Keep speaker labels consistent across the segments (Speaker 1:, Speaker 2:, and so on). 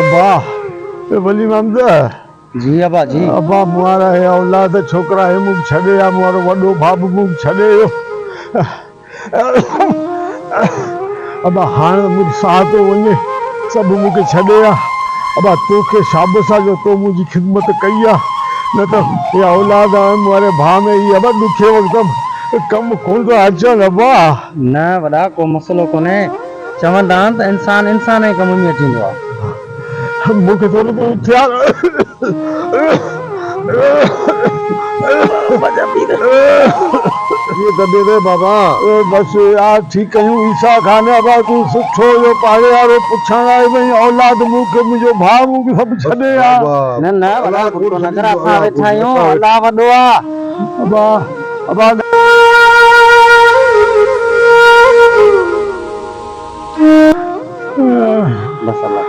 Speaker 1: अब्बा वली ममदा
Speaker 2: जी अब्बा जी
Speaker 1: अब्बा मुआरा है औलाद छोकरा है मुख छड़े या मुआरो वडो बाबू मुख छड़े अब्बा हाण मुख साथ वने सब मुख छड़े या अब्बा तोखे शाबसा जो तो मुजी खिदमत कई आ न तो ये औलाद मुआरे भा में ये अब्बा दुखे वक्त कम कोन तो अचन अब्बा
Speaker 2: न वडा को मसलो कोने चवंदा त इंसान इंसान जे कम में अचींदो आहे
Speaker 1: मुखे थोड़ो को ख्याल ये दबे रे बाबा बस यार ठीक कयूं ईसा खान अबा तू सुठो जो पाड़े यारो पुछण आए भई औलाद मुखे मुजो भाउ मुखे सब छडे यार
Speaker 2: न न वडा को नगर असां वेठा आहियूं अल्लाह वॾो आहे
Speaker 1: अबा अबा
Speaker 2: बस अल्लाह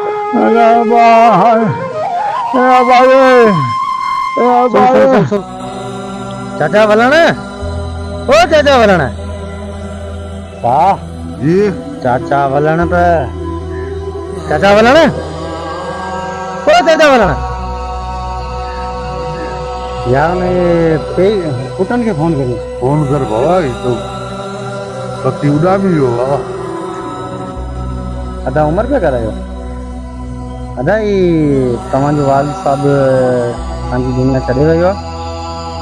Speaker 2: चाचा वलण ओ चाचा वलण वाह
Speaker 1: जी
Speaker 2: चाचा वलण पे चाचा वलण ओ चाचा वलण यार मैं पे पुटन के फोन करी
Speaker 1: फोन कर बाबा तो पति उड़ा भी हो बाबा
Speaker 2: अदा उम्र पे करायो अदा ये तव्हांजो वालिद साहब तव्हांजी दुनिया छॾे वियो आहे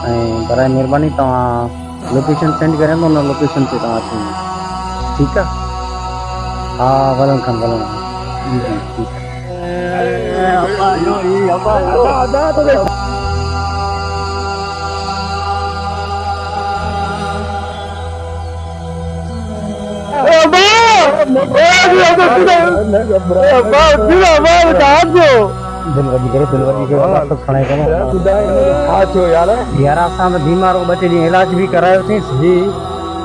Speaker 2: ऐं बराए महिरबानी तव्हां लोकेशन सेंड करियो न उन लोकेशन ते तव्हां अची वञो ठीकु आहे हा वलण खनि वलण जी जी ठीकु आहे यार असां त बीमार ॿ टे ॾींहं इलाज बि करायोसीं जी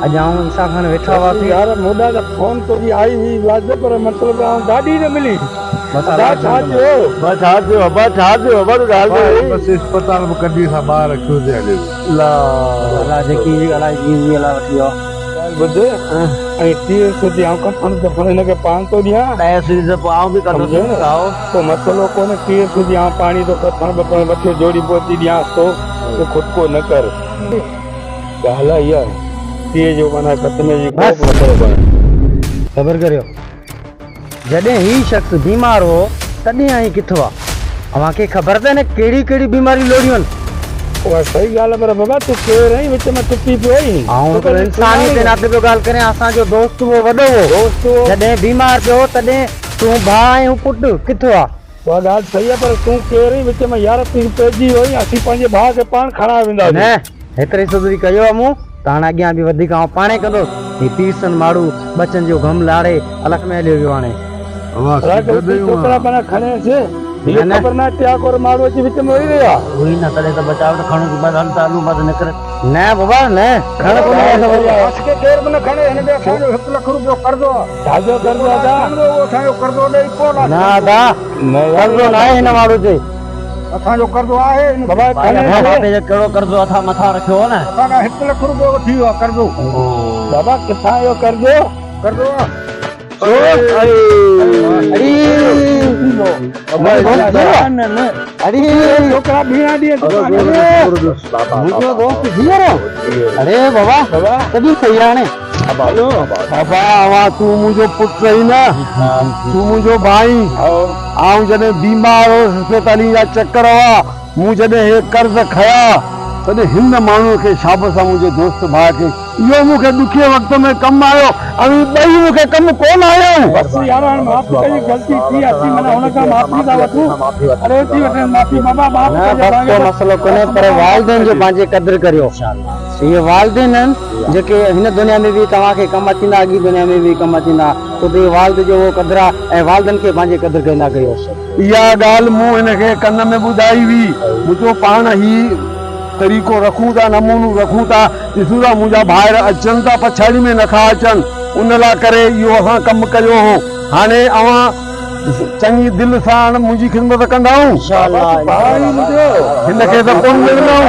Speaker 2: अॼु आऊं ईसा खान वेठा हुआसीं
Speaker 1: यार मोॾा त फोन तो भी आई हुई इलाज पर मतलब गाड़ी न मिली बस छा थियो बस अस्पताल में कढी सा बाहर रखियो जे हले ला
Speaker 2: अला जेकी अलाए जी अला वठी वियो
Speaker 1: बुध ऐं 30 સુધી આવ કફન તો પણ એને કે 500 દિયા
Speaker 2: 10 સુધી તો આવ બી કઢો આવ
Speaker 1: તો મસલો કોને 30 સુધી આ પાણી તો કફન બપણ બચ્ચે જોડી પોતી દિયા તો खुद को न कर गाला यार ये जो मना खतने जी को
Speaker 2: खबर करियो जॾहिं ही शख्स बीमार हो तॾहिं आई किथो आहे अव्हांखे ख़बर अथव न कहिड़ी कहिड़ी बीमारी लोड़ियूं आहिनि
Speaker 1: उहा सही ॻाल्हि पर बाबा तूं केरु आहीं विच में टुटी पियो आहीं
Speaker 2: ऐं त इंसानी जे नाते पियो ॻाल्हि करियां असांजो दोस्त हो वॾो हो
Speaker 1: दोस्त
Speaker 2: जॾहिं बीमार पियो तॾहिं तूं भाउ ऐं पुटु किथो आहे
Speaker 1: उहा ॻाल्हि सही आहे पर तूं केरु आहीं विच में यार तूं पइजी वियो आहीं असीं पंहिंजे भाउ खे पाण खणा वेंदा
Speaker 2: न हेतिरे सुधरी कयो आहे मूं त हाणे अॻियां बि वधीक आउं पाणे कंदुसि ही पीसनि माण्हू बचनि जो गम लाड़े अलॻि में हलियो वियो हाणे
Speaker 1: छोकिरा पाण खणेसि खबर न क्या कर मारो अची विच में वही रहा
Speaker 2: वही ना तड़े तो बचाव तो खणो बस हम चालू मत न करे न बाबा न खण को
Speaker 1: के केर में खणे ने बे असां जो 1 लाख रुपया कर दो जाजो कर दो दा वो असां जो कर दो नहीं कोना
Speaker 2: ना दा कर दो ना है न मारो जे
Speaker 1: असां जो कर दो आहे बाबा
Speaker 2: खणे बाबे जे केड़ो कर दो अथा मथा रखियो न
Speaker 1: असां 1 लाख रुपया थी वियो कर दो बाबा किथा यो कर दो छोकरा बीना दिए
Speaker 2: अरे बाबा कभी सही आने
Speaker 1: बाबा तू मुझो पुत्र ही ना तू मुझो भाई आऊं जॾहिं बीमार हो अस्पताली जा चक्कर हुआ मूं जॾहिं हे कर्ज़ खया तॾहिं हिन माण्हूअ खे शाबसा मुंहिंजे दोस्त भाउ खे इहो मूंखे ॾुखे वक़्त में कमु आयो ऐं ॿई मूंखे कमु कोन आयो बस यार माफ़ी कई गलती थी असीं माना हुन खां माफ़ी था वठूं अरे थी वठे माफ़ी बाबा माफ़
Speaker 2: कजो मसलो कोन्हे पर वालिदैन जो पंहिंजे क़दुरु करियो इहे वालिदैन आहिनि जेके हिन दुनिया में बि तव्हांखे कमु अचींदा अॻी दुनिया में बि कमु अचींदा खुदि वालिद जो उहो क़दुरु आहे ऐं वालिदनि खे पंहिंजे क़दुरु कंदा कयो
Speaker 1: इहा ॻाल्हि मूं हिनखे कन में ॿुधाई हुई मुंहिंजो पाण ई तरीक़ो रखूं था नमूनो रखूं था ॾिसूं था मुंहिंजा ॿाहिरि अचनि था पछाड़ी में नथा अचनि उन लाइ करे इहो असां कमु कयो हो हाणे अवां चङी दिलि सां मुंहिंजी ख़िदमत कंदाऊं हिनखे त कोन मिलंदाऊं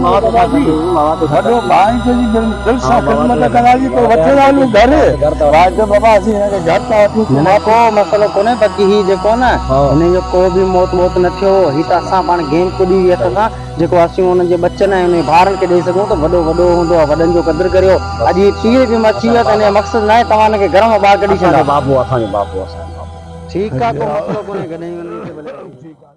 Speaker 1: वॾो भाई तुंहिंजी दिलि सां ख़िदमत कंदासीं तो वठी हलूं घर बाबा असीं हिनखे घर था वठूं
Speaker 2: न को मसलो कोन्हे बाक़ी ही जेको न हिन जो को बि मौत न थियो ही त असां पाण गेम कुॾी हथ सां जेको असीं हुननि जे बचनि ऐं हुन ॿारनि खे ॾेई सघूं त वॾो हूंदो आहे वॾनि जो क़दुरु करियो अॼु ही टीह बि मची वियो त हिन जो मक़सदु न आहे तव्हां हिनखे घर मां ॿाहिरि कढी छॾियो
Speaker 1: बाबू असांजो बाबू
Speaker 2: ठीकु आहे को मसलो कोन्हे कॾहिं